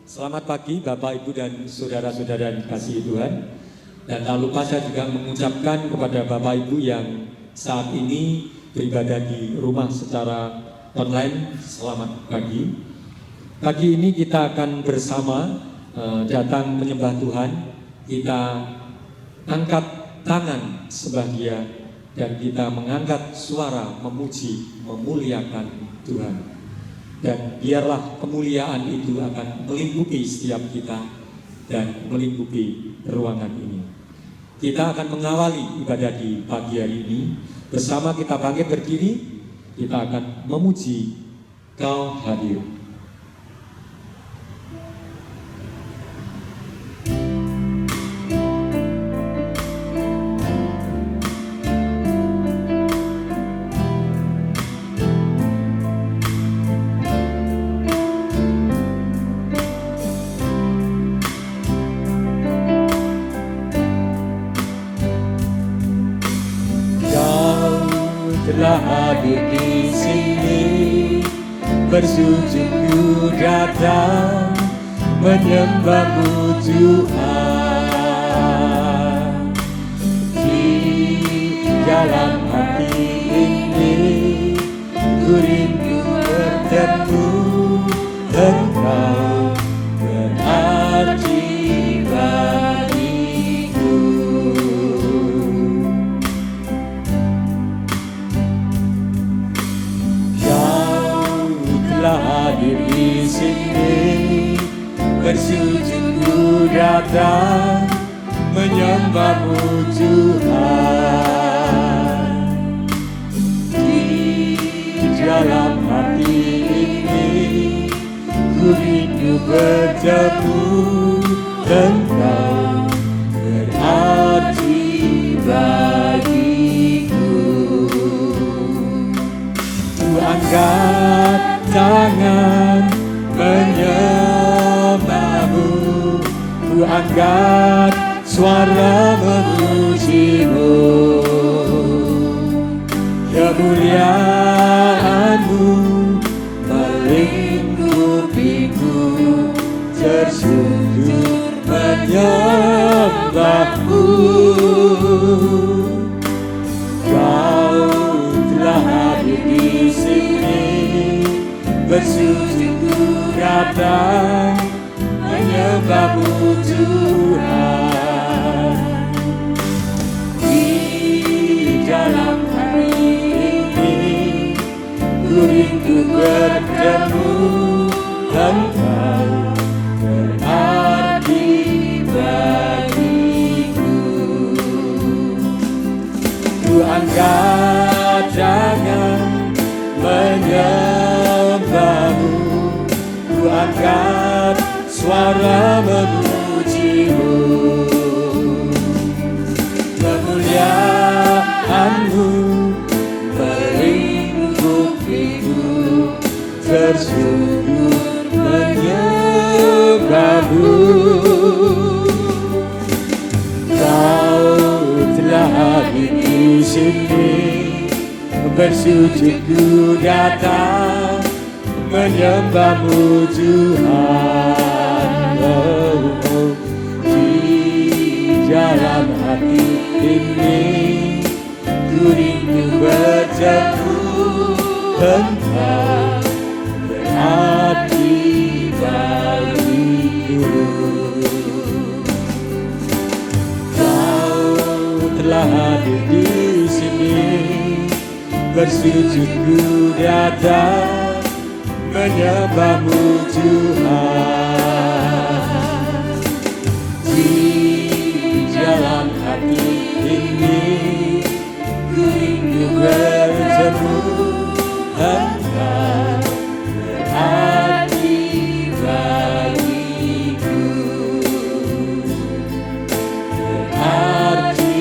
Selamat pagi Bapak, Ibu, dan saudara-saudara yang dikasihi Tuhan. Dan tak lupa saya juga mengucapkan kepada Bapak Ibu yang saat ini beribadah di rumah secara online, selamat pagi. Pagi ini kita akan bersama datang menyembah Tuhan. Kita angkat tangan sebahagia dan kita mengangkat suara memuji, memuliakan Tuhan. Dan biarlah kemuliaan itu akan melingkupi setiap kita dan melingkupi ruangan ini. Kita akan mengawali ibadah di pagi hari ini. Bersama kita bangkit berdiri, kita akan memuji Kau hadir. Telah hadir di sini, bersujud ku datang menyembahmu Tuhan. Di dalam hati ini ku rindu bertemu Engkau, berarti bagiku. Telah hadir di sini, bersujud ku datang menyembahmu Tuhan. Di dalam hati ini ku rindu bertemu Engkau, berarti bagiku. Ku angkat tangan menyembahmu, ku angkat suara memujimu. Kemuliaanmu melingkupiku, tersujud menyembahmu. Kau telah hadir di sini, bersujud ku datang menyembahmu Tuhan. Di dalam hari ini ku rindu bertemu Engkau, berarti bagiku. Ku angkat tangan menyembahmu, ku angkat suara memujimu. Kemuliaanmu melingkupiku, tersujud menyembahmu. Kau telah hadir di sini, bersujud ku datang menyembahmu Tuhan. Oh, oh. Di dalam hati ini ku rindu bertemu Engkau, berarti bagiku. Kau telah hadir di sini, bersujud ku datang menyembahmu Tuhan. Di dalam hati ini ku rindu bertemu Engkau, berarti bagiku, berarti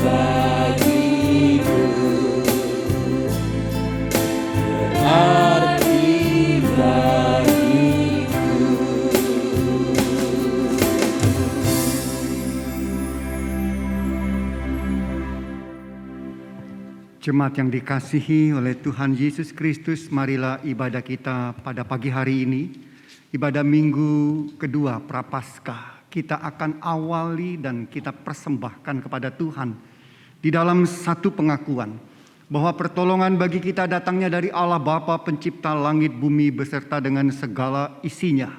bagiku, berarti bagiku. Jemaat yang dikasihi oleh Tuhan Yesus Kristus, marilah ibadah kita pada pagi hari ini Ibadah minggu kedua Prapaskah kita akan awali dan kita persembahkan kepada Tuhan di dalam satu pengakuan bahwa pertolongan bagi kita datangnya dari Allah Bapa pencipta langit bumi beserta dengan segala isinya.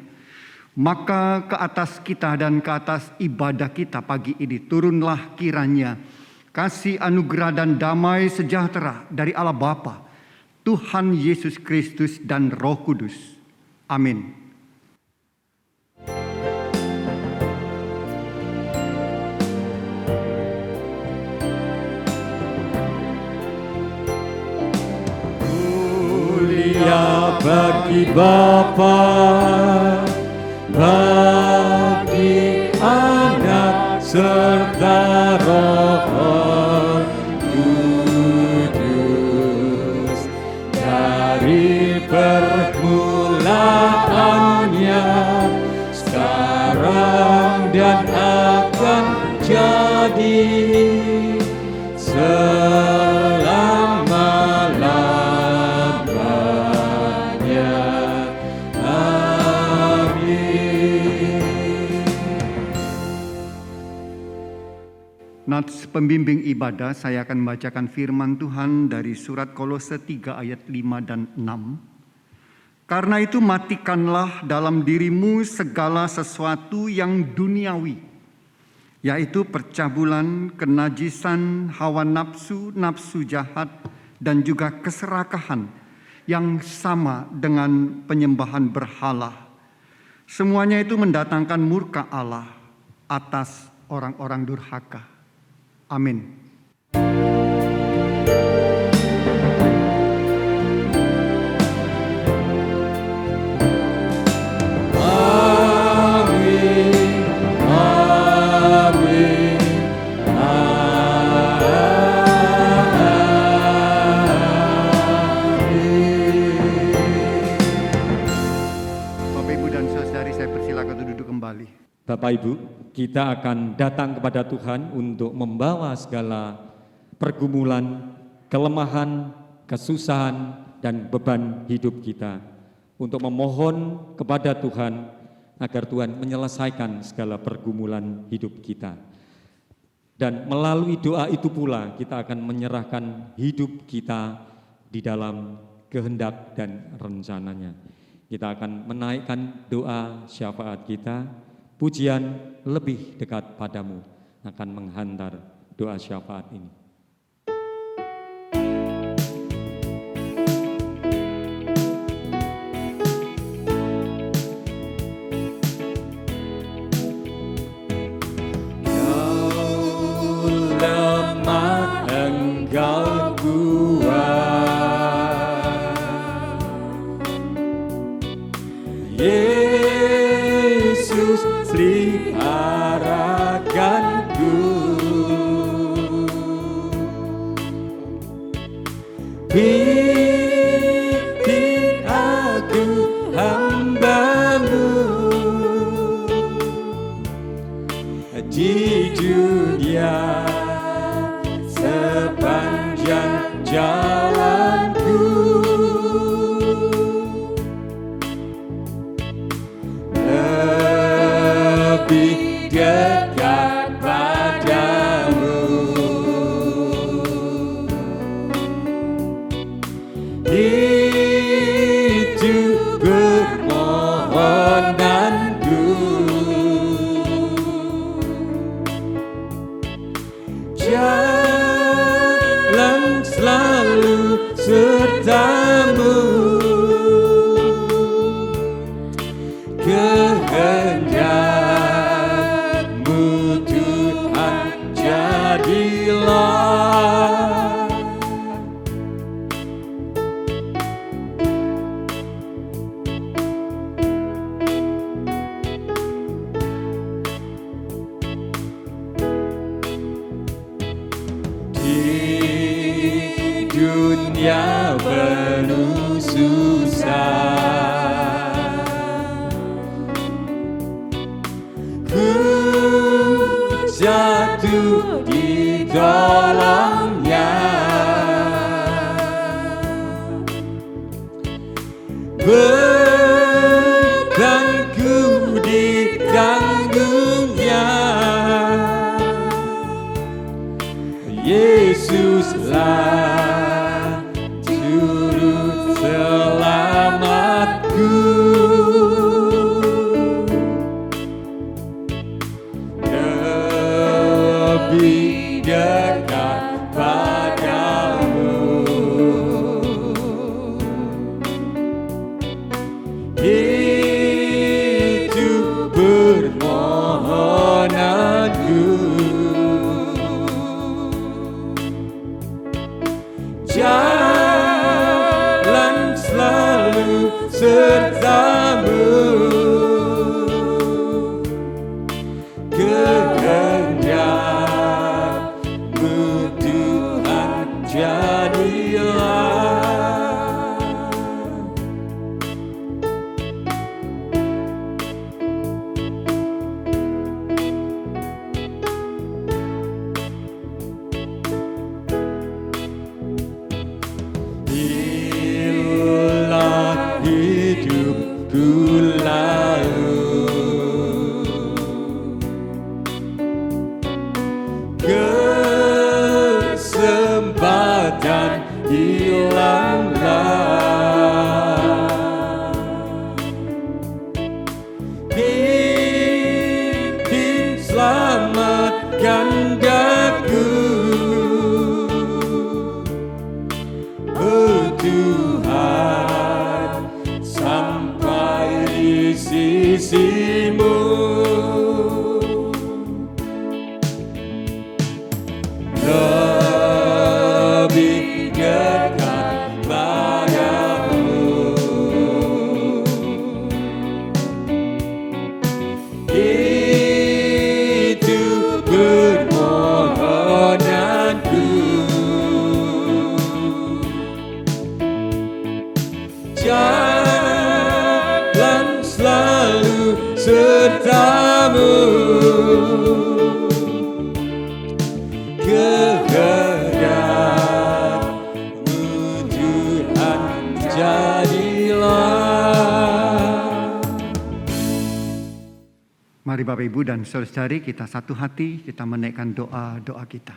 Maka ke atas kita dan ke atas ibadah kita pagi ini turunlah kiranya kasih anugerah dan damai sejahtera dari Allah Bapa, Tuhan Yesus Kristus dan Roh Kudus. Amin. Mulia bagi Bapa, bagi Anak serta Roh Kudus, dari permulaannya, sekarang dan akan jadi selama-lamanya. Nats pembimbing ibadah, saya akan membacakan firman Tuhan dari surat Kolose 3 ayat 5 dan 6. Karena itu matikanlah dalam dirimu segala sesuatu yang duniawi, yaitu percabulan, kenajisan, hawa nafsu, nafsu jahat, dan juga keserakahan yang sama dengan penyembahan berhala. Semuanya itu mendatangkan murka Allah atas orang-orang durhaka. Amin. Bapak Ibu, kita akan datang kepada Tuhan untuk membawa segala pergumulan, kelemahan, kesusahan, dan beban hidup kita. Untuk memohon kepada Tuhan agar Tuhan menyelesaikan segala pergumulan hidup kita. Dan melalui doa itu pula kita akan menyerahkan hidup kita di dalam kehendak dan rencananya. Kita akan menaikkan doa syafaat kita. Pujian lebih dekat padamu akan menghantar doa syafaat ini. Kau lemah, engkau kuat. Yesus peliharakanku, pimpin aku hamba-Mu di dunia sepanjang jalanku. Lebih dekat padamu, itu permohonanku. Jalan selalu serta-Mu, kehendak-Mu Tuhan jadilah. Di dunia penuh susah, ku jatuh di dalamnya. Beban hidupku lalu. Kesempatan hilanglah, Pimpin selamatkan daku, oh Tuhan, sampai di sisimu. Lebih dekat padamu, itu permohonanku. Jalan selalu sertamu, kehendakmu Tuhan jadilah. Mari Bapak Ibu dan saudara-saudari, kita satu hati, kita menaikkan doa-doa kita.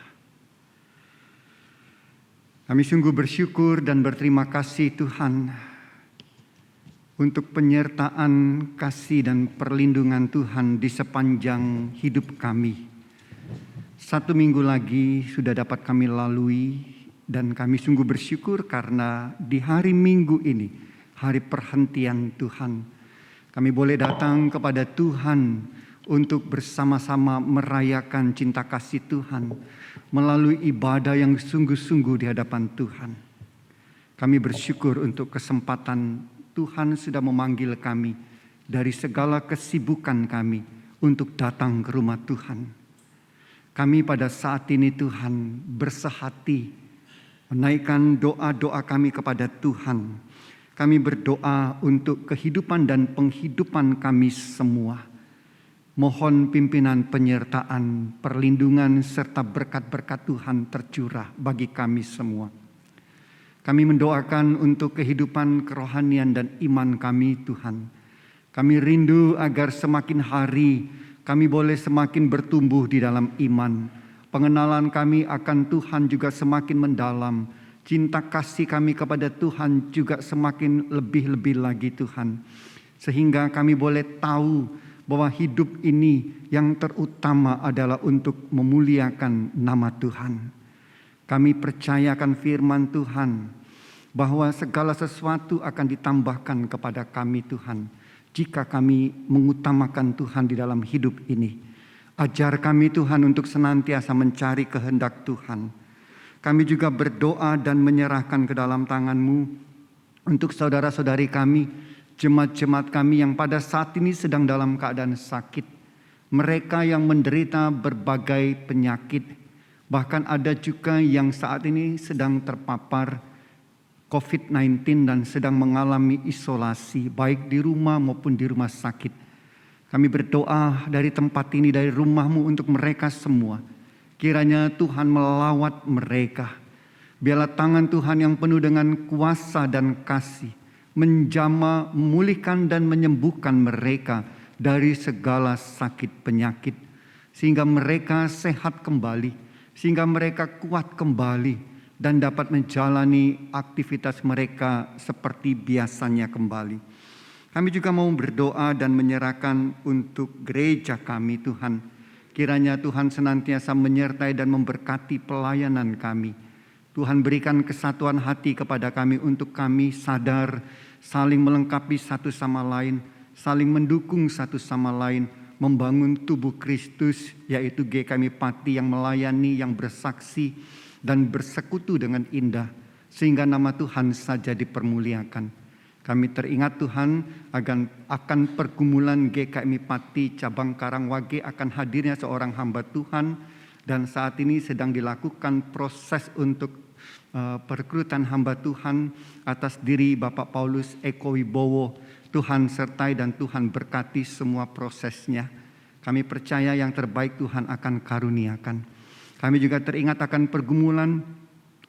Kami sungguh bersyukur dan berterima kasih Tuhan untuk penyertaan kasih dan perlindungan Tuhan di sepanjang hidup kami. 1 minggu lagi sudah dapat kami lalui dan kami sungguh bersyukur karena di hari Minggu ini, hari perhentian Tuhan, kami boleh datang kepada Tuhan untuk bersama-sama merayakan cinta kasih Tuhan melalui ibadah yang sungguh-sungguh di hadapan Tuhan. Kami bersyukur untuk kesempatan Tuhan sudah memanggil kami dari segala kesibukan kami untuk datang ke rumah Tuhan. Kami pada saat ini Tuhan bersehati menaikkan doa-doa kami kepada Tuhan. Kami berdoa untuk kehidupan dan penghidupan kami semua. Mohon pimpinan, penyertaan, perlindungan serta berkat-berkat Tuhan tercurah bagi kami semua. Kami mendoakan untuk kehidupan kerohanian dan iman kami Tuhan. Kami rindu agar semakin hari kami boleh semakin bertumbuh di dalam iman. Pengenalan kami akan Tuhan juga semakin mendalam. Cinta kasih kami kepada Tuhan juga semakin lebih-lebih lagi Tuhan. Sehingga kami boleh tahu bahwa hidup ini yang terutama adalah untuk memuliakan nama Tuhan. Kami percayakan firman Tuhan bahwa segala sesuatu akan ditambahkan kepada kami Tuhan jika kami mengutamakan Tuhan di dalam hidup ini. Ajar kami Tuhan untuk senantiasa mencari kehendak Tuhan. Kami juga berdoa dan menyerahkan ke dalam tangan-Mu untuk saudara-saudari kami, jemaat-jemaat kami yang pada saat ini sedang dalam keadaan sakit. Mereka yang menderita berbagai penyakit. Bahkan ada juga yang saat ini sedang terpapar COVID-19 dan sedang mengalami isolasi baik di rumah maupun di rumah sakit. Kami berdoa dari tempat ini, dari rumah-Mu untuk mereka semua. Kiranya Tuhan melawat mereka. Biarlah tangan Tuhan yang penuh dengan kuasa dan kasih menjamah, memulihkan dan menyembuhkan mereka dari segala sakit penyakit. Sehingga mereka sehat kembali, sehingga mereka kuat kembali dan dapat menjalani aktivitas mereka seperti biasanya kembali. Kami juga mau berdoa dan menyerahkan untuk gereja kami Tuhan. Kiranya Tuhan senantiasa menyertai dan memberkati pelayanan kami. Tuhan berikan kesatuan hati kepada kami untuk kami sadar saling melengkapi satu sama lain, saling mendukung satu sama lain, membangun tubuh Kristus, yaitu GKMI Pati yang melayani, yang bersaksi, dan bersekutu dengan indah, sehingga nama Tuhan saja dipermuliakan. Kami teringat Tuhan akan pergumulan GKMI Pati cabang Karangwage akan hadirnya seorang hamba Tuhan, dan saat ini sedang dilakukan proses untuk perekrutan hamba Tuhan atas diri Bapak Paulus Eko Wibowo. Tuhan sertai dan Tuhan berkati semua prosesnya. Kami percaya yang terbaik Tuhan akan karuniakan. Kami juga teringat akan pergumulan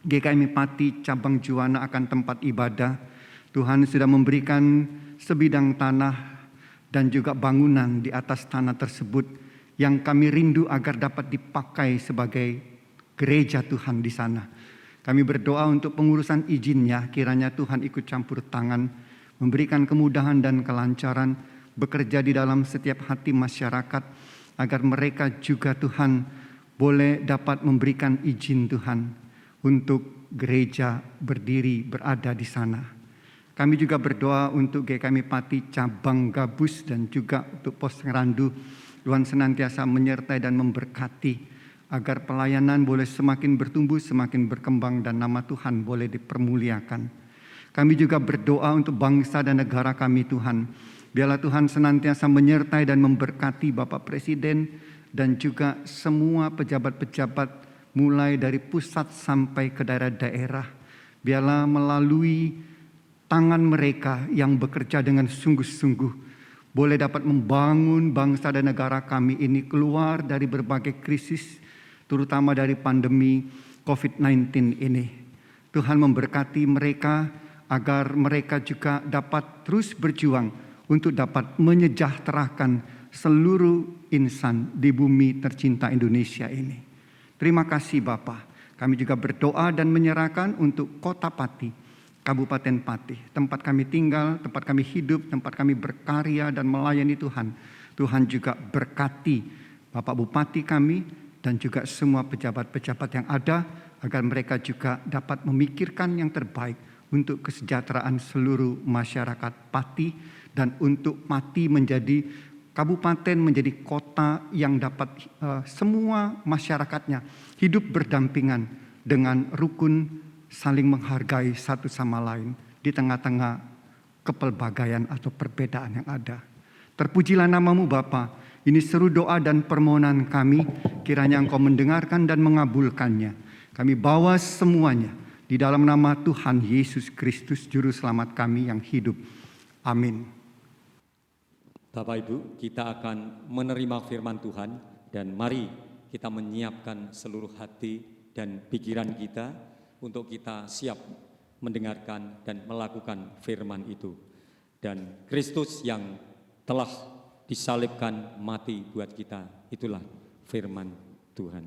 GKMI Pati cabang Juwana akan tempat ibadah. Tuhan sudah memberikan sebidang tanah dan juga bangunan di atas tanah tersebut yang kami rindu agar dapat dipakai sebagai gereja Tuhan di sana. Kami berdoa untuk pengurusan izinnya, kiranya Tuhan ikut campur tangan, memberikan kemudahan dan kelancaran, bekerja di dalam setiap hati masyarakat, agar mereka juga Tuhan boleh dapat memberikan izin Tuhan untuk gereja berdiri berada di sana. Kami juga berdoa untuk GKMI Pati cabang Gabus dan juga untuk Pos Ngerandu. Tuhan senantiasa menyertai dan memberkati agar pelayanan boleh semakin bertumbuh, semakin berkembang dan nama Tuhan boleh dipermuliakan. Kami juga berdoa untuk bangsa dan negara kami Tuhan. Biarlah Tuhan senantiasa menyertai dan memberkati Bapak Presiden dan juga semua pejabat-pejabat mulai dari pusat sampai ke daerah-daerah. Biarlah melalui tangan mereka yang bekerja dengan sungguh-sungguh boleh dapat membangun bangsa dan negara kami ini keluar dari berbagai krisis, terutama dari pandemi COVID-19 ini. Tuhan memberkati mereka agar mereka juga dapat terus berjuang untuk dapat menyejahterakan seluruh insan di bumi tercinta Indonesia ini. Terima kasih Bapa. Kami juga berdoa dan menyerahkan untuk Kota Pati, Kabupaten Pati, tempat kami tinggal, tempat kami hidup, tempat kami berkarya dan melayani Tuhan. Tuhan juga berkati Bapak Bupati kami dan juga semua pejabat-pejabat yang ada, agar mereka juga dapat memikirkan yang terbaik untuk kesejahteraan seluruh masyarakat Pati, dan untuk Pati menjadi kabupaten, menjadi kota yang dapat semua masyarakatnya hidup berdampingan dengan rukun, saling menghargai satu sama lain di tengah-tengah kepelbagaian atau perbedaan yang ada. Terpujilah namamu Bapa. Ini seru doa dan permohonan kami, kiranya Engkau mendengarkan dan mengabulkannya. Kami bawa semuanya di dalam nama Tuhan Yesus Kristus Juru Selamat kami yang hidup. Amin. Bapak Ibu, kita akan menerima firman Tuhan dan mari kita menyiapkan seluruh hati dan pikiran kita untuk kita siap mendengarkan dan melakukan firman itu. Dan Kristus yang telah disalibkan mati buat kita, itulah firman Tuhan.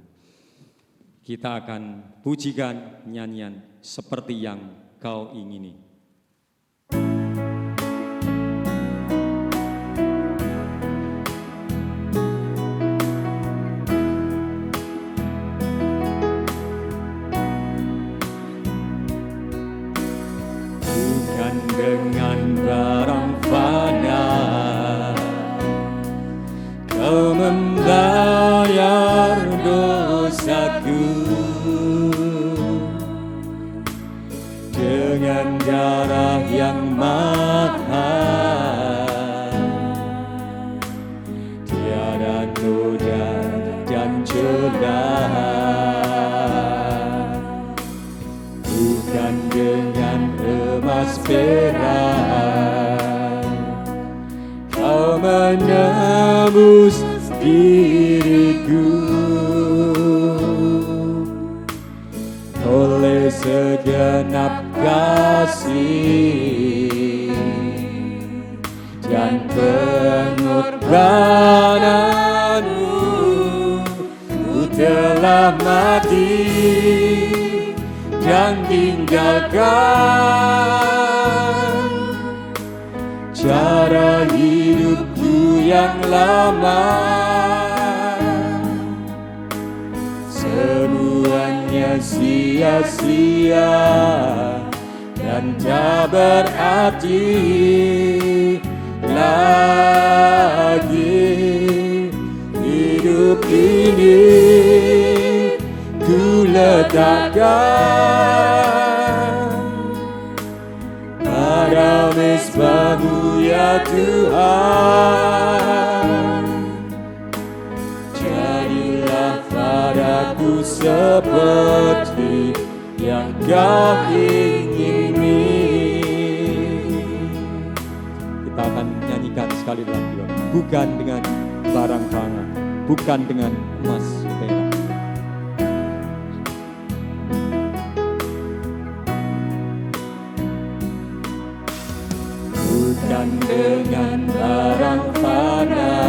Kita akan pujikan nyanyian Seperti Yang Kau Ingini. Dengan barang fana Kau membayar dosaku, dengan darah yang mahal, tiada noda dan celah, bukan dengan emas perak Kau menebus diriku, oleh segenap kasih dan pengorbananmu, Ku telah mati dan tinggalkan cara hidupku yang lama. Semuanya sia-sia dan tak berarti lagi. Hidup ini ku letakkan pada mezbah-Mu ya Tuhan. Jadilah padaku seperti yang Kau ingini. Kita akan nyanyikan sekali lagi, bukan dengan barang pangan, bukan dengan emas perak. bukan dengan barang fana.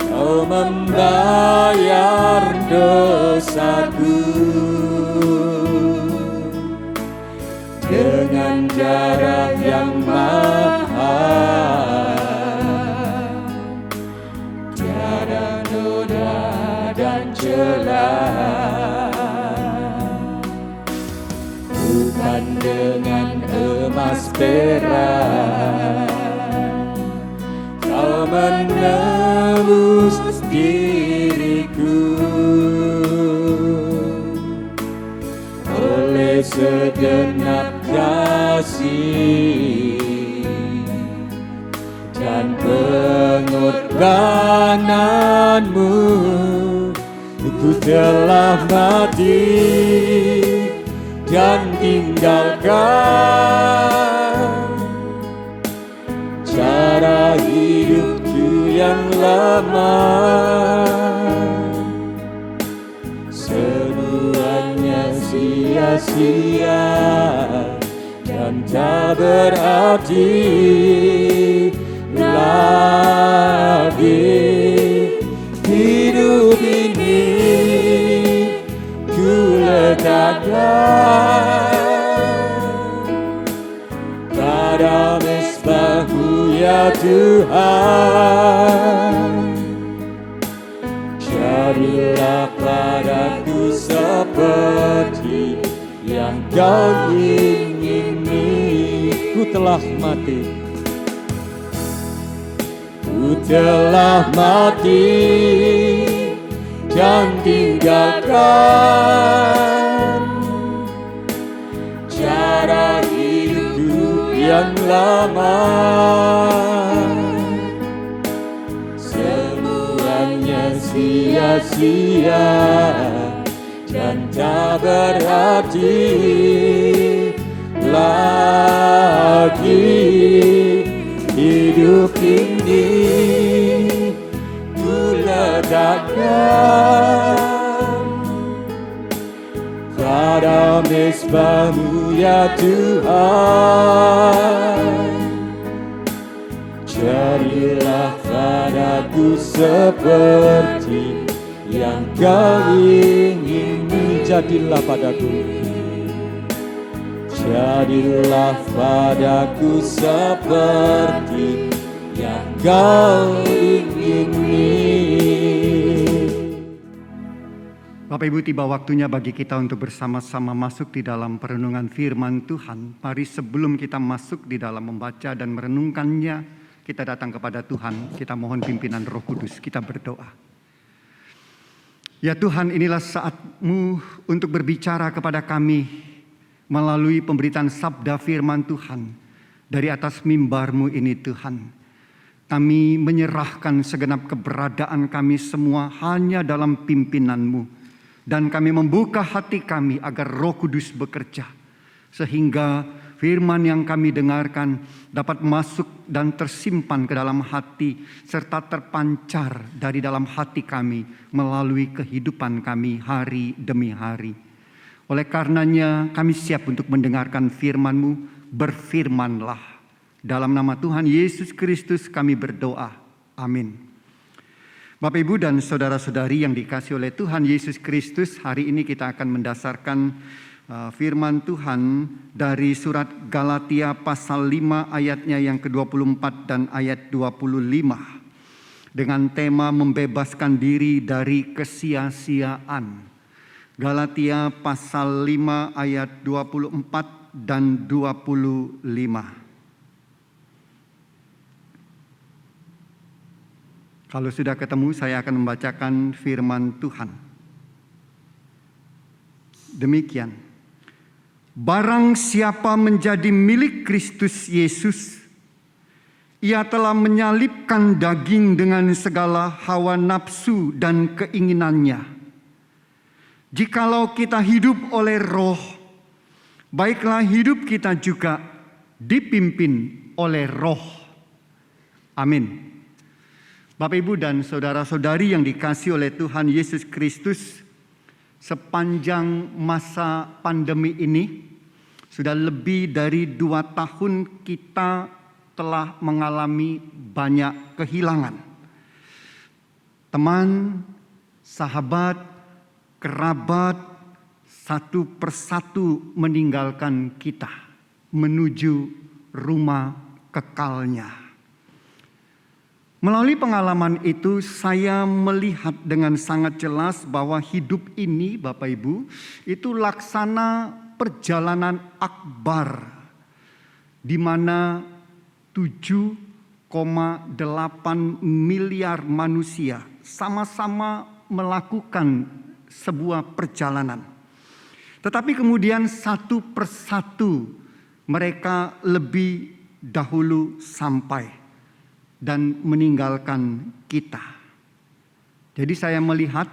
Kau membayar dosaku dengan darah yang mahal, tiada noda dan celah. Bukan dengan emas perak Kau menebus diriku, oleh segenap kasih dan pengorbananmu, ku telah mati dan tinggalkan cara hidupku yang lama. Semuanya sia-sia dan tak berarti lagi. Hidup ini ku letakkan pada mesbah-Mu ya Tuhan. Jadilah padaku seperti yang Kau ingini. Ku telah mati, ku telah mati dan tinggalkan cara hidupku yang lama. Semuanya sia-sia dan tak berarti lagi. Hidup ini ku letakkan pada mesbah-Mu ya Tuhan. Jadilah padaku seperti yang Kau ingini. Jadilah padaku, jadilah padaku seperti yang Kau ingini. Bapak Ibu, tiba waktunya bagi kita untuk bersama-sama masuk di dalam perenungan firman Tuhan. Mari sebelum kita masuk di dalam membaca dan merenungkannya, kita datang kepada Tuhan, kita mohon pimpinan Roh Kudus, kita berdoa. Ya Tuhan, inilah saat-Mu untuk berbicara kepada kami melalui pemberitaan sabda firman Tuhan dari atas mimbar-Mu ini Tuhan. Kami menyerahkan segenap keberadaan kami semua hanya dalam pimpinan-Mu. Dan kami membuka hati kami agar Roh Kudus bekerja. Sehingga firman yang kami dengarkan dapat masuk dan tersimpan ke dalam hati. Serta terpancar dari dalam hati kami melalui kehidupan kami hari demi hari. Oleh karenanya kami siap untuk mendengarkan firman-Mu. Berfirmanlah. Dalam nama Tuhan Yesus Kristus kami berdoa. Amin. Bapak Ibu dan saudara-saudari yang dikasihi oleh Tuhan Yesus Kristus, hari ini kita akan mendasarkan firman Tuhan dari surat Galatia pasal 5 ayatnya yang ke-24 dan ayat 25. Dengan tema membebaskan diri dari kesia-siaan. Galatia pasal 5 ayat 24 dan 25. Kalau sudah ketemu, saya akan membacakan firman Tuhan. Demikian. Barang siapa menjadi milik Kristus Yesus, ia telah menyalibkan daging dengan segala hawa nafsu dan keinginannya. Jikalau kita hidup oleh Roh, baiklah hidup kita juga dipimpin oleh Roh. Amin. Bapak Ibu dan saudara-saudari yang dikasihi oleh Tuhan Yesus Kristus, sepanjang masa pandemi ini, Sudah lebih dari 2 tahun kita telah mengalami banyak kehilangan. Teman, sahabat, kerabat, satu persatu meninggalkan kita menuju rumah kekalnya. Melalui pengalaman itu saya melihat dengan sangat jelas bahwa hidup ini Bapak Ibu itu laksana perjalanan akbar di mana 7,8 miliar manusia sama-sama melakukan sebuah perjalanan. Tetapi kemudian satu persatu mereka lebih dahulu sampai dan meninggalkan kita. Jadi saya melihat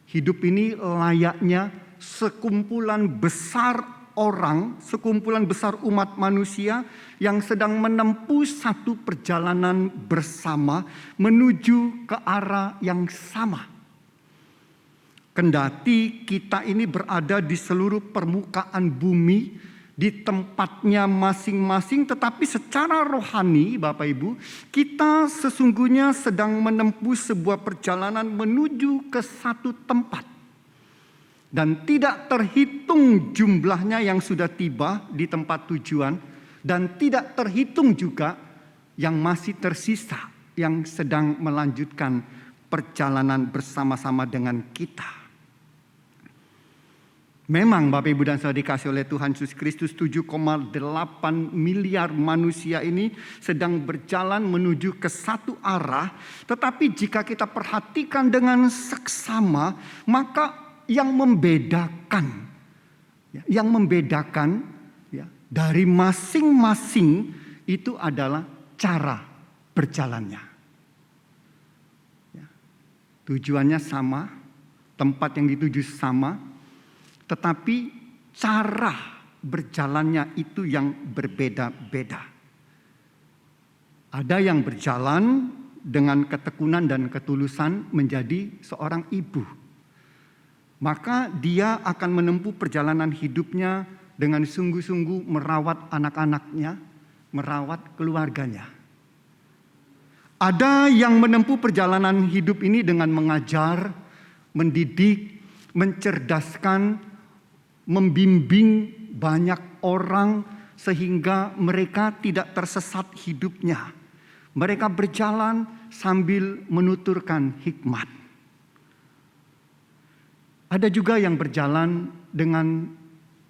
hidup ini layaknya sekumpulan besar orang, sekumpulan besar umat manusia yang sedang menempuh satu perjalanan bersama menuju ke arah yang sama. Kendati kita ini berada di seluruh permukaan bumi, di tempatnya masing-masing, tetapi secara rohani Bapak Ibu, kita sesungguhnya sedang menempuh sebuah perjalanan menuju ke satu tempat. Dan tidak terhitung jumlahnya yang sudah tiba di tempat tujuan, dan tidak terhitung juga yang masih tersisa, yang sedang melanjutkan perjalanan bersama-sama dengan kita. Memang Bapak Ibu dan Saudara dikasih oleh Tuhan Yesus Kristus, 7,8 miliar manusia ini sedang berjalan menuju ke satu arah. Tetapi jika kita perhatikan dengan seksama, maka yang membedakan dari masing-masing itu adalah cara berjalannya. Tujuannya sama, tempat yang dituju sama, tetapi cara berjalannya itu yang berbeda-beda. Ada yang berjalan dengan ketekunan dan ketulusan menjadi seorang ibu. Maka dia akan menempuh perjalanan hidupnya dengan sungguh-sungguh merawat anak-anaknya, merawat keluarganya. Ada yang menempuh perjalanan hidup ini dengan mengajar, mendidik, mencerdaskan, membimbing banyak orang sehingga mereka tidak tersesat hidupnya. Mereka berjalan sambil menuturkan hikmat. Ada juga yang berjalan dengan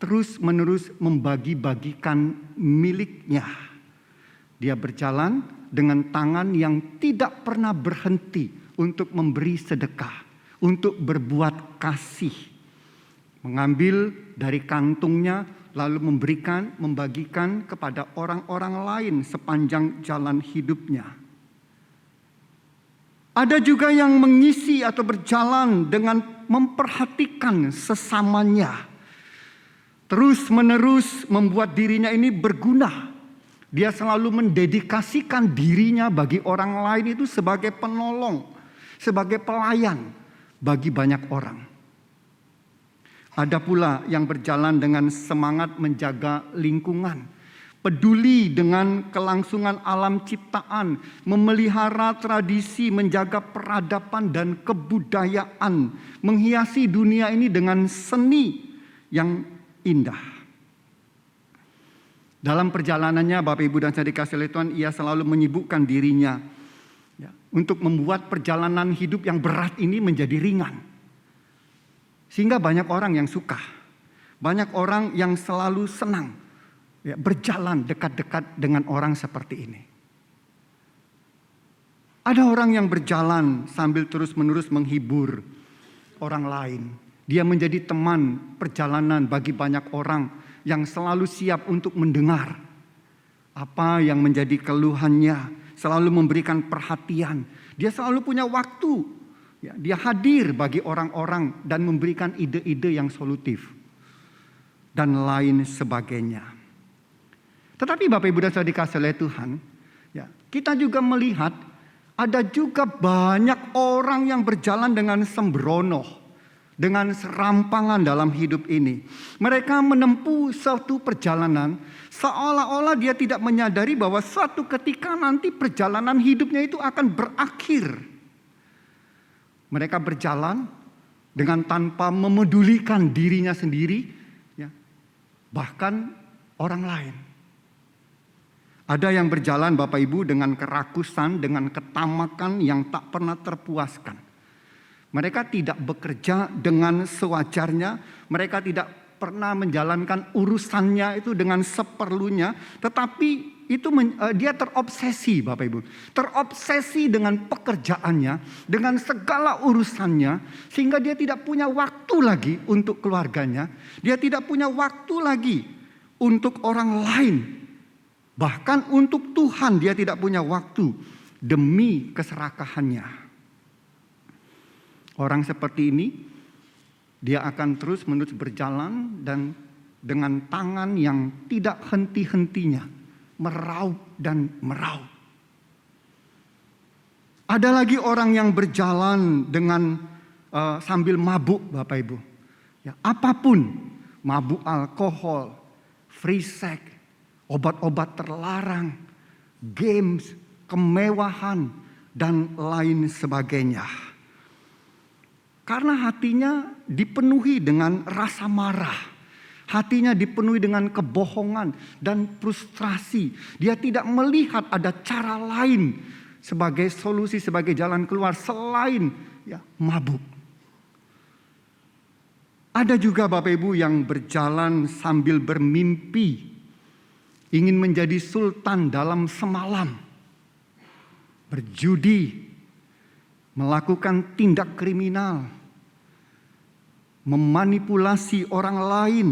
terus-menerus membagi-bagikan miliknya. Dia berjalan dengan tangan yang tidak pernah berhenti untuk memberi sedekah, untuk berbuat kasih. Mengambil dari kantungnya lalu membagikan kepada orang-orang lain sepanjang jalan hidupnya. Ada juga yang mengisi atau berjalan dengan memperhatikan sesamanya. Terus-menerus membuat dirinya ini berguna. Dia selalu mendedikasikan dirinya bagi orang lain itu sebagai penolong, sebagai pelayan bagi banyak orang. Ada pula yang berjalan dengan semangat menjaga lingkungan, peduli dengan kelangsungan alam ciptaan, memelihara tradisi, menjaga peradaban dan kebudayaan, menghiasi dunia ini dengan seni yang indah. Dalam perjalanannya Bapak Ibu dan Saudara dikasihi oleh Tuhan, ia selalu menyibukkan dirinya untuk membuat perjalanan hidup yang berat ini menjadi ringan. Sehingga banyak orang yang suka, banyak orang yang selalu senang berjalan dekat-dekat dengan orang seperti ini. Ada orang yang berjalan sambil terus-menerus menghibur orang lain. Dia menjadi teman perjalanan bagi banyak orang yang selalu siap untuk mendengar apa yang menjadi keluhannya, selalu memberikan perhatian. Dia selalu punya waktu. Dia hadir bagi orang-orang dan memberikan ide-ide yang solutif dan lain sebagainya. Tetapi Bapak Ibu dan Saudara dikasihi oleh Tuhan, kita juga melihat ada juga banyak orang yang berjalan dengan sembrono, dengan serampangan dalam hidup ini. Mereka menempuh suatu perjalanan seolah-olah dia tidak menyadari bahwa suatu ketika nanti perjalanan hidupnya itu akan berakhir. Mereka berjalan dengan tanpa memedulikan dirinya sendiri, ya, bahkan orang lain. Ada yang berjalan Bapak Ibu dengan kerakusan, dengan ketamakan yang tak pernah terpuaskan. Mereka tidak bekerja dengan sewajarnya, mereka tidak pernah menjalankan urusannya itu dengan seperlunya, tetapi itu dia terobsesi Bapak Ibu. Terobsesi dengan pekerjaannya, dengan segala urusannya, sehingga dia tidak punya waktu lagi untuk keluarganya, dia tidak punya waktu lagi untuk orang lain. Bahkan untuk Tuhan dia tidak punya waktu demi keserakahannya. Orang seperti ini, dia akan terus-menerus berjalan dan dengan tangan yang tidak henti-hentinya, meraup dan meraup. Ada lagi orang yang berjalan dengan sambil mabuk Bapak Ibu. Ya, apapun, mabuk alkohol, free sex, obat-obat terlarang, games, kemewahan, dan lain sebagainya. Karena hatinya dipenuhi dengan rasa marah. Hatinya dipenuhi dengan kebohongan dan frustrasi. Dia tidak melihat ada cara lain sebagai solusi, sebagai jalan keluar selain mabuk. Ada juga Bapak Ibu yang berjalan sambil bermimpi. Ingin menjadi sultan dalam semalam. Berjudi. Melakukan tindak kriminal, memanipulasi orang lain,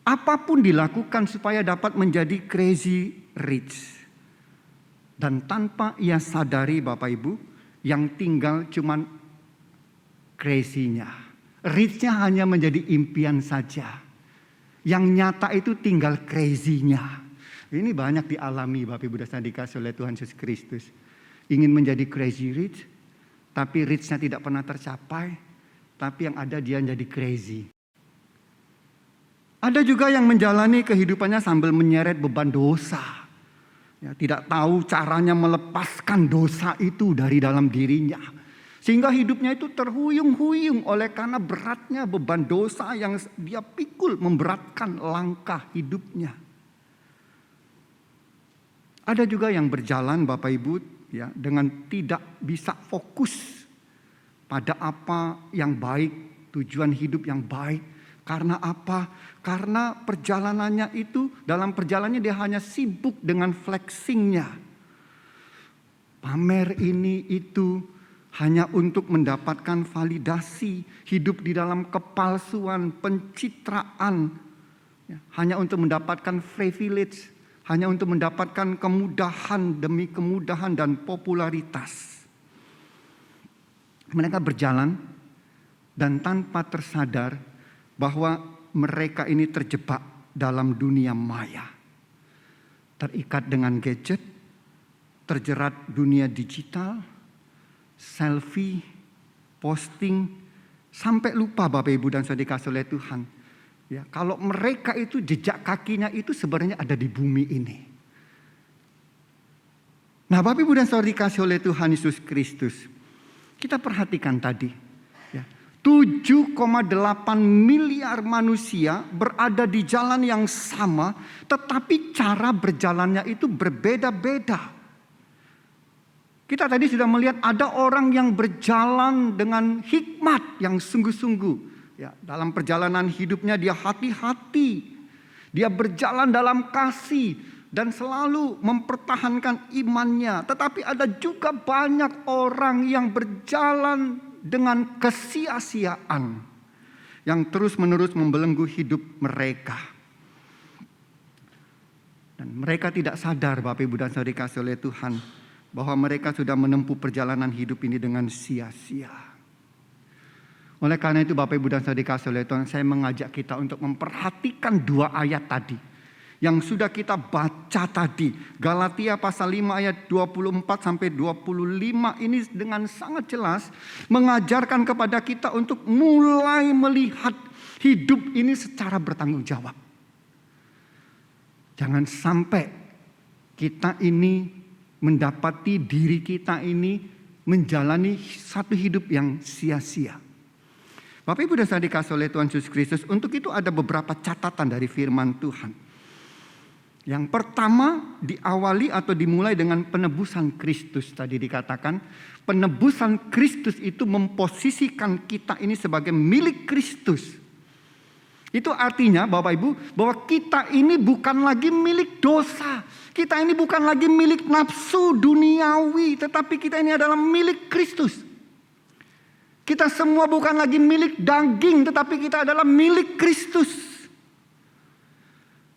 apapun dilakukan supaya dapat menjadi crazy rich. Dan tanpa ia sadari Bapak Ibu, yang tinggal cuman crazy-nya. Rich-nya hanya menjadi impian saja. Yang nyata itu tinggal crazy-nya. Ini banyak dialami Bapak Ibu dan dikasih oleh Tuhan Yesus Kristus. Ingin menjadi crazy rich, tapi rich-nya tidak pernah tercapai, tapi yang ada dia jadi crazy. Ada juga yang menjalani kehidupannya sambil menyeret beban dosa. Ya, tidak tahu caranya melepaskan dosa itu dari dalam dirinya. Sehingga hidupnya itu terhuyung-huyung oleh karena beratnya beban dosa yang dia pikul memberatkan langkah hidupnya. Ada juga yang berjalan Bapak Ibu, ya, dengan tidak bisa fokus pada apa yang baik, tujuan hidup yang baik. Karena apa? Karena perjalanannya itu, dalam perjalanannya dia hanya sibuk dengan flexingnya. Pamer ini itu hanya untuk mendapatkan validasi, hidup di dalam kepalsuan, pencitraan, ya, hanya untuk mendapatkan privilege, hanya untuk mendapatkan kemudahan demi kemudahan dan popularitas. Mereka berjalan dan tanpa tersadar bahwa mereka ini terjebak dalam dunia maya. Terikat dengan gadget, terjerat dunia digital, selfie, posting, sampai lupa Bapak Ibu dan Saudara dikasih oleh Tuhan. Ya, kalau mereka itu jejak kakinya itu sebenarnya ada di bumi ini. Nah Bapak Ibu dan Saudara dikasih oleh Tuhan Yesus Kristus. Kita perhatikan tadi. Ya, 7,8 miliar manusia berada di jalan yang sama. Tetapi cara berjalannya itu berbeda-beda. Kita tadi sudah melihat ada orang yang berjalan dengan hikmat yang sungguh-sungguh. Ya, dalam perjalanan hidupnya dia hati-hati. Dia berjalan dalam kasih dan selalu mempertahankan imannya. Tetapi ada juga banyak orang yang berjalan dengan kesia-siaan. Yang terus-menerus membelenggu hidup mereka. Dan mereka tidak sadar Bapak Ibu dan Saudara dikasih oleh Tuhan, bahwa mereka sudah menempuh perjalanan hidup ini dengan sia-sia. Oleh karena itu Bapak Ibu dan Saudara dikasih oleh Tuhan, saya mengajak kita untuk memperhatikan dua ayat tadi. yang sudah kita baca tadi. Galatia pasal 5 ayat 24 sampai 25 ini dengan sangat jelas mengajarkan kepada kita untuk mulai melihat hidup ini secara bertanggung jawab. Jangan sampai kita ini mendapati diri kita ini menjalani satu hidup yang sia-sia. Bapak Ibu dan saudara dikasihi oleh Tuhan Yesus Kristus, untuk itu ada beberapa catatan dari firman Tuhan. Yang pertama diawali atau dimulai dengan penebusan Kristus. Tadi dikatakan penebusan Kristus itu memposisikan kita ini sebagai milik Kristus. Itu artinya Bapak Ibu bahwa kita ini bukan lagi milik dosa. Kita ini bukan lagi milik nafsu duniawi, tetapi kita ini adalah milik Kristus. Kita semua bukan lagi milik daging, tetapi kita adalah milik Kristus.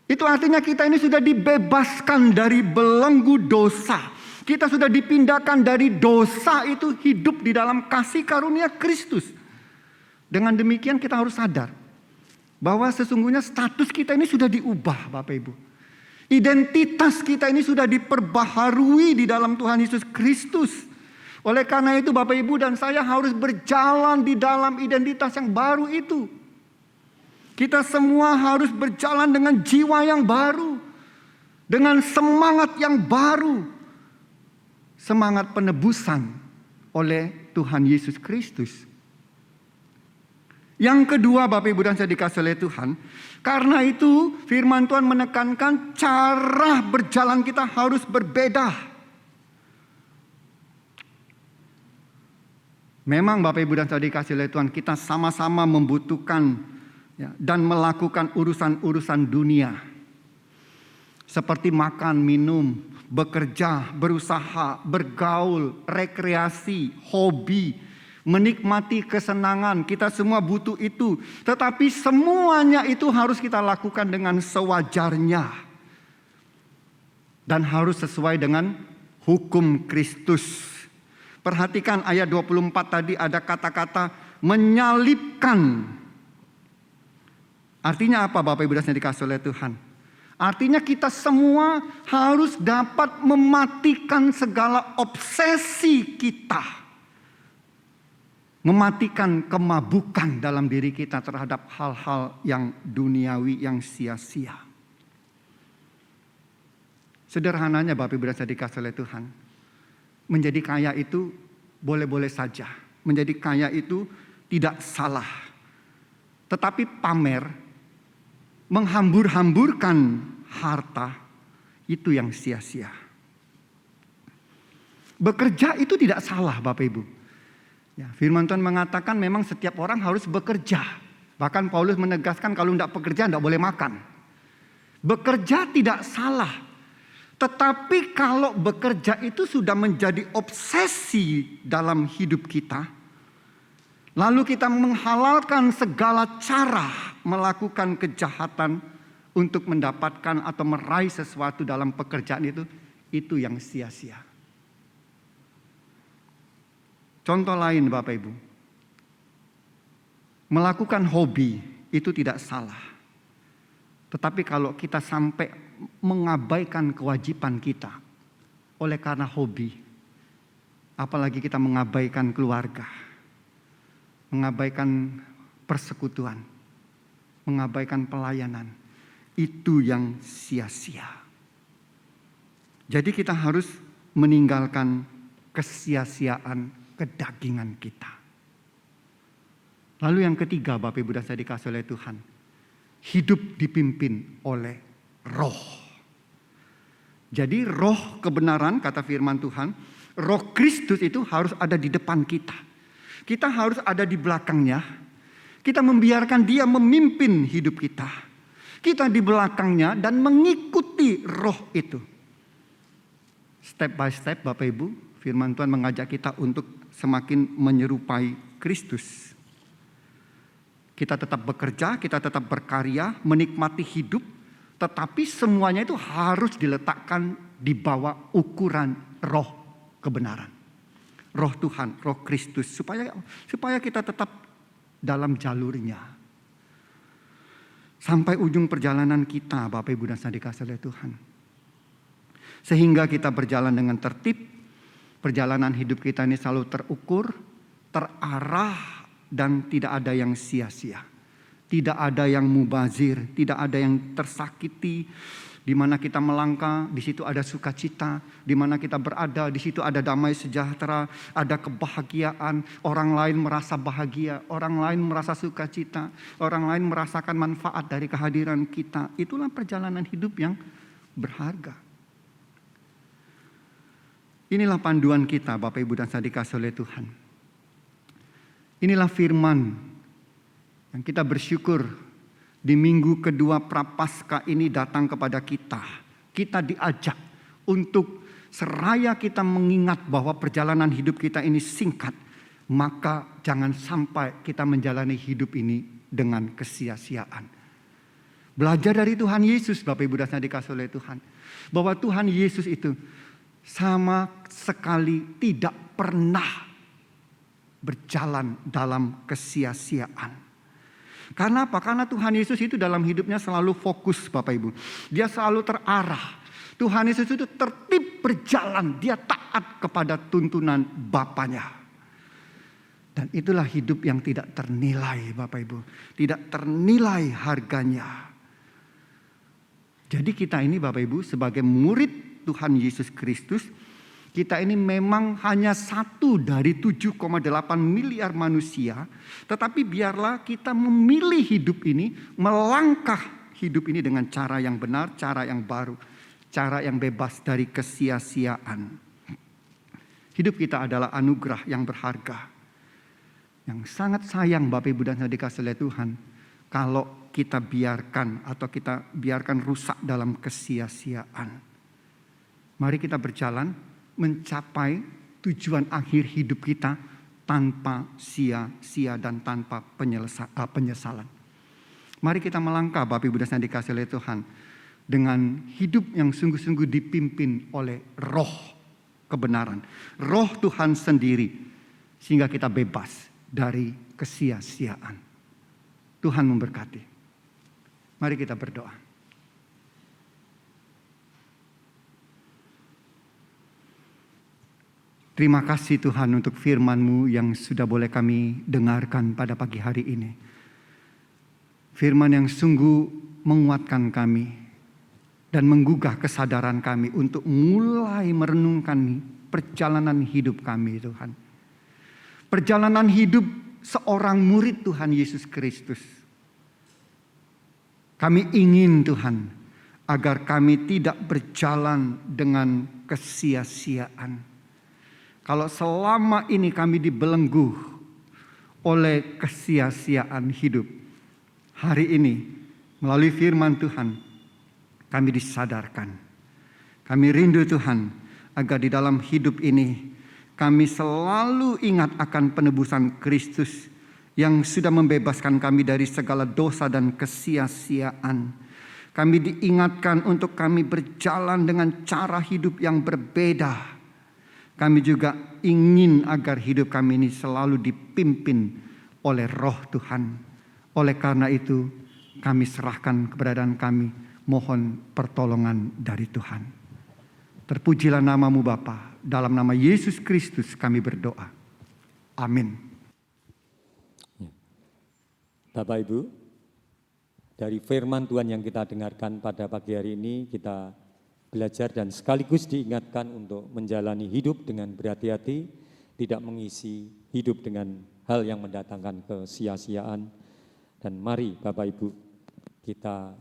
Itu artinya kita ini sudah dibebaskan dari belenggu dosa. Kita sudah dipindahkan dari dosa itu hidup di dalam kasih karunia Kristus. Dengan demikian kita harus sadar bahwa sesungguhnya status kita ini sudah diubah, Bapak Ibu. Identitas kita ini sudah diperbaharui di dalam Tuhan Yesus Kristus. Oleh karena itu Bapak Ibu dan saya harus berjalan di dalam identitas yang baru itu. Kita semua harus berjalan dengan jiwa yang baru. Dengan semangat yang baru. Semangat penebusan oleh Tuhan Yesus Kristus. Yang kedua Bapak Ibu dan saya dikasihi oleh Tuhan. Karena itu firman Tuhan menekankan cara berjalan kita harus berbeda. Memang Bapak Ibu dan saudara dikasihi oleh Tuhan, kita sama-sama membutuhkan dan melakukan urusan-urusan dunia. Seperti makan, minum, bekerja, berusaha, bergaul, rekreasi, hobi, menikmati kesenangan. Kita semua butuh itu. Tetapi semuanya itu harus kita lakukan dengan sewajarnya. Dan harus sesuai dengan hukum Kristus. Perhatikan ayat 24 tadi ada kata-kata menyalibkan. Artinya apa Bapak Ibu dan saudara dikasihi oleh Tuhan? Artinya kita semua harus dapat mematikan segala obsesi kita. Mematikan kemabukan dalam diri kita terhadap hal-hal yang duniawi, yang sia-sia. Sederhananya Bapak Ibu dan saudara dikasihi oleh Tuhan. Menjadi kaya itu boleh-boleh saja. Menjadi kaya itu tidak salah. Tetapi pamer, menghambur-hamburkan harta, itu yang sia-sia. Bekerja itu tidak salah Bapak Ibu. Ya, firman Tuhan mengatakan memang setiap orang harus bekerja. Bahkan Paulus menegaskan kalau tidak bekerja tidak boleh makan. Bekerja tidak salah. Tetapi kalau bekerja itu sudah menjadi obsesi dalam hidup kita, lalu kita menghalalkan segala cara melakukan kejahatan untuk mendapatkan atau meraih sesuatu dalam pekerjaan itu yang sia-sia. Contoh lain Bapak Ibu, melakukan hobi itu tidak salah. Tetapi kalau kita sampai mengabaikan kewajiban kita oleh karena hobi, apalagi kita mengabaikan keluarga, mengabaikan persekutuan, mengabaikan pelayanan, itu yang sia-sia. Jadi kita harus meninggalkan kesia-siaan kedagingan kita. Lalu yang ketiga Bapak Ibu dan saya dikasihi oleh Tuhan, hidup dipimpin oleh roh. Jadi roh kebenaran kata firman Tuhan, roh Kristus itu harus ada di depan kita. Kita harus ada di belakangnya. Kita membiarkan dia memimpin hidup kita. Kita di belakangnya dan mengikuti roh itu. Step by step Bapak Ibu, firman Tuhan mengajak kita untuk semakin menyerupai Kristus. Kita tetap bekerja, kita tetap berkarya, menikmati hidup. Tetapi semuanya itu harus diletakkan di bawah ukuran roh kebenaran. Roh Tuhan, roh Kristus. Supaya kita tetap dalam jalurnya. sampai ujung perjalanan kita, Bapak Ibu dan Saudara dikasihi oleh Tuhan. Sehingga kita berjalan dengan tertib, perjalanan hidup kita ini selalu terukur, terarah, dan tidak ada yang sia-sia. Tidak ada yang mubazir, tidak ada yang tersakiti. Di mana kita melangkah, di situ ada sukacita. Di mana kita berada, di situ ada damai sejahtera, ada kebahagiaan. Orang lain merasa bahagia, orang lain merasa sukacita, orang lain merasakan manfaat dari kehadiran kita. Itulah perjalanan hidup yang berharga. Inilah panduan kita, Bapak Ibu dan Saudara dikasihi oleh Tuhan. Inilah firman yang kita bersyukur di minggu kedua Prapaskah ini datang kepada kita. Kita diajak untuk seraya kita mengingat bahwa perjalanan hidup kita ini singkat. Maka jangan sampai kita menjalani hidup ini dengan kesia-siaan. Belajar dari Tuhan Yesus, Bapak Ibu dan Saudara dikasihi oleh Tuhan. Bahwa Tuhan Yesus itu sama sekali tidak pernah berjalan dalam kesia-siaan. Karena apa? Karena Tuhan Yesus itu dalam hidupnya selalu fokus, Bapak Ibu. Dia selalu terarah. Tuhan Yesus itu tertib berjalan. Dia taat kepada tuntunan Bapanya. Dan itulah hidup yang tidak ternilai, Bapak Ibu. Tidak ternilai harganya. Jadi kita ini, Bapak Ibu, sebagai murid Tuhan Yesus Kristus, kita ini memang hanya satu dari 7,8 miliar manusia. Tetapi biarlah kita memilih hidup ini, melangkah hidup ini dengan cara yang benar, cara yang baru, cara yang bebas dari kesia-siaan. Hidup kita adalah anugerah yang berharga. Yang sangat sayang, Bapak Ibu dan Saudara dikasihi oleh Tuhan, kalau kita biarkan atau kita biarkan rusak dalam kesia-siaan. Mari kita berjalan mencapai tujuan akhir hidup kita tanpa sia-sia dan tanpa penyesalan. Mari kita melangkah, Bapak Ibu dan Saudara dikasihi oleh Tuhan, dengan hidup yang sungguh-sungguh dipimpin oleh roh kebenaran. Roh Tuhan sendiri, sehingga kita bebas dari kesia-siaan. Tuhan memberkati. Mari kita berdoa. Terima kasih Tuhan untuk firman-Mu yang sudah boleh kami dengarkan pada pagi hari ini. Firman yang sungguh menguatkan kami dan menggugah kesadaran kami untuk mulai merenungkan perjalanan hidup kami, Tuhan. Perjalanan hidup seorang murid Tuhan Yesus Kristus. Kami ingin Tuhan agar kami tidak berjalan dengan kesia-siaan. Kalau selama ini kami dibelenggu oleh kesia-siaan hidup, hari ini melalui firman Tuhan kami disadarkan. Kami rindu Tuhan agar di dalam hidup ini kami selalu ingat akan penebusan Kristus yang sudah membebaskan kami dari segala dosa dan kesia-siaan. Kami diingatkan untuk kami berjalan dengan cara hidup yang berbeda. Kami juga ingin agar hidup kami ini selalu dipimpin oleh roh Tuhan. Oleh karena itu kami serahkan keberadaan kami, mohon pertolongan dari Tuhan. Terpujilah nama-Mu Bapa, dalam nama Yesus Kristus kami berdoa. Amin. Bapak Ibu, dari firman Tuhan yang kita dengarkan pada pagi hari ini, kita belajar dan sekaligus diingatkan untuk menjalani hidup dengan berhati-hati, tidak mengisi hidup dengan hal yang mendatangkan kesia-siaan. Dan mari Bapak Ibu, kita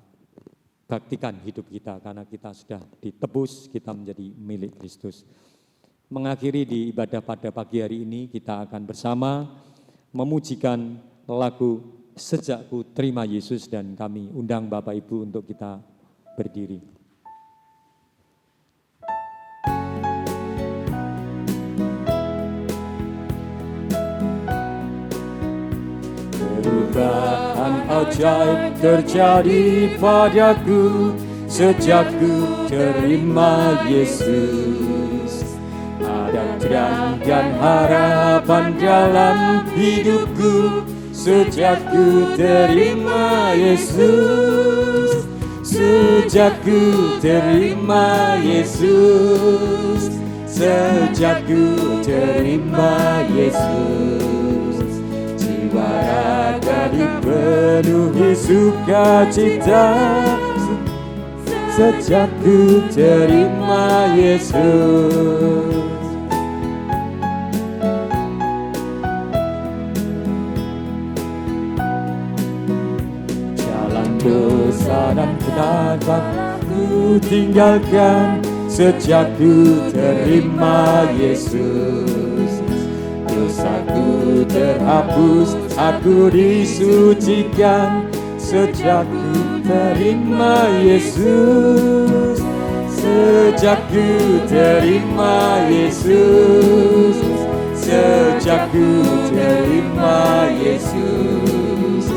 baktikan hidup kita karena kita sudah ditebus, kita menjadi milik Kristus. Mengakhiri di ibadah pada pagi hari ini, kita akan bersama memujikan lagu Sejak Ku Terima Yesus, dan kami undang Bapak Ibu untuk kita berdiri. Perubahan ajaib terjadi padaku sejak ku terima Yesus. Ada terang dan harapan dalam hidupku sejak ku terima Yesus, sejak ku terima Yesus, sejak ku terima Yesus, jiwa raga dipenuhi sukacita. Sejak ku terima Yesus, jalan dosa dan penatap ku tinggalkan. Sejak ku terima Yesus, dosaku terhapus, aku disucikan. Sejak ku terima Yesus, sejak ku terima Yesus, sejak ku terima Yesus,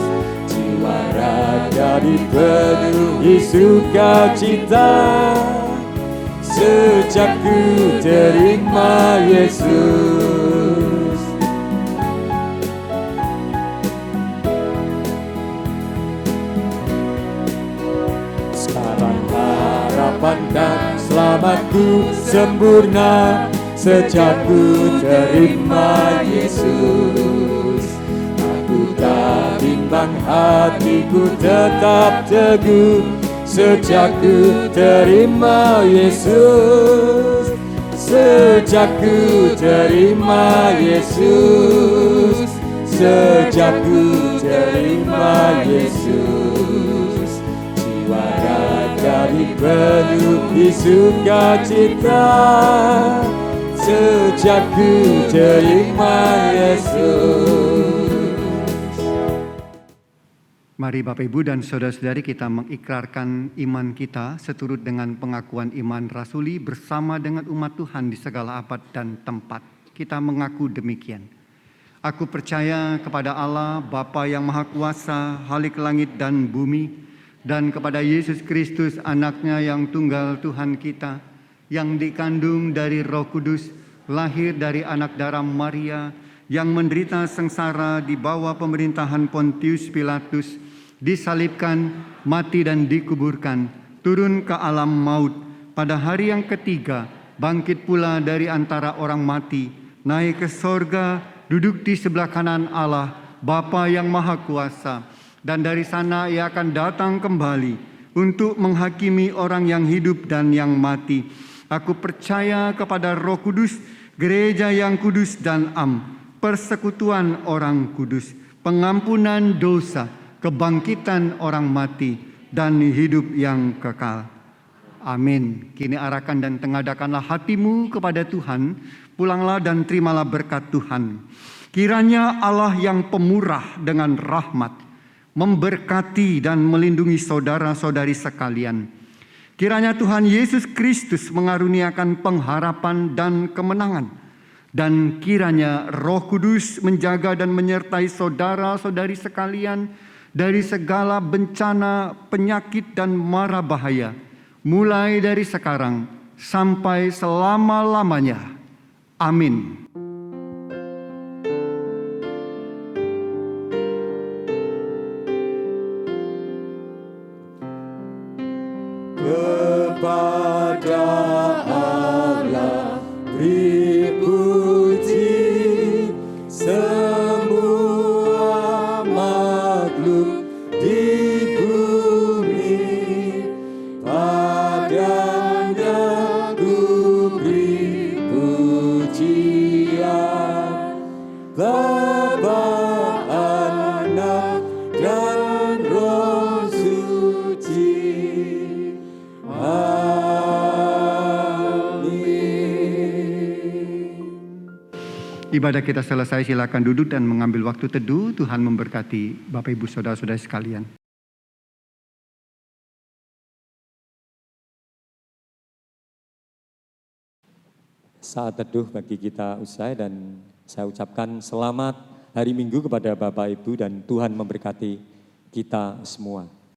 jiwa raga dipenuhi sukacita. Sejak ku terima Yesus, harapan dan selamatku sempurna. Sejak ku terima Yesus, aku tak bimbang, hatiku tetap teguh. Sejak ku terima Yesus, sejak ku terima Yesus, sejak ku terima Yesus, jiwa raga dipenuhi sukacita. Sejak ku terima Yesus. Mari Bapak Ibu dan Saudara-saudari kita mengikrarkan iman kita seturut dengan pengakuan iman rasuli bersama dengan umat Tuhan di segala abad dan tempat. Kita mengaku demikian. Aku percaya kepada Allah, Bapa yang Maha Kuasa, Khalik langit dan bumi, dan kepada Yesus Kristus, Anaknya yang tunggal Tuhan kita, yang dikandung dari Roh Kudus, lahir dari anak darah Maria, yang menderita sengsara di bawah pemerintahan Pontius Pilatus, disalibkan, mati dan dikuburkan, turun ke alam maut, pada hari yang ketiga bangkit pula dari antara orang mati, naik ke sorga, duduk di sebelah kanan Allah, Bapa yang Maha Kuasa, dan dari sana Ia akan datang kembali untuk menghakimi orang yang hidup dan yang mati. Aku percaya kepada Roh Kudus, gereja yang kudus dan persekutuan orang kudus, pengampunan dosa, kebangkitan orang mati, dan hidup yang kekal. Amin. Kini arahkan dan tengadakanlah hatimu kepada Tuhan, pulanglah dan terimalah berkat Tuhan. Kiranya Allah yang pemurah dengan rahmat memberkati dan melindungi saudara-saudari sekalian. Kiranya Tuhan Yesus Kristus mengaruniakan pengharapan dan kemenangan. Dan kiranya Roh Kudus menjaga dan menyertai saudara-saudari sekalian dari segala bencana, penyakit, dan mara bahaya, mulai dari sekarang sampai selama-lamanya. Amin. Kepada Allah beri puji, semua makhluk di bumi, padanya ku beri pujian. Bapa, Anak, dan Roh Suci. Ibadah kita selesai, silakan duduk dan mengambil waktu teduh. Tuhan memberkati Bapak Ibu Saudara-saudari sekalian. Saat teduh bagi kita usai dan saya ucapkan selamat hari Minggu kepada Bapak Ibu dan Tuhan memberkati kita semua.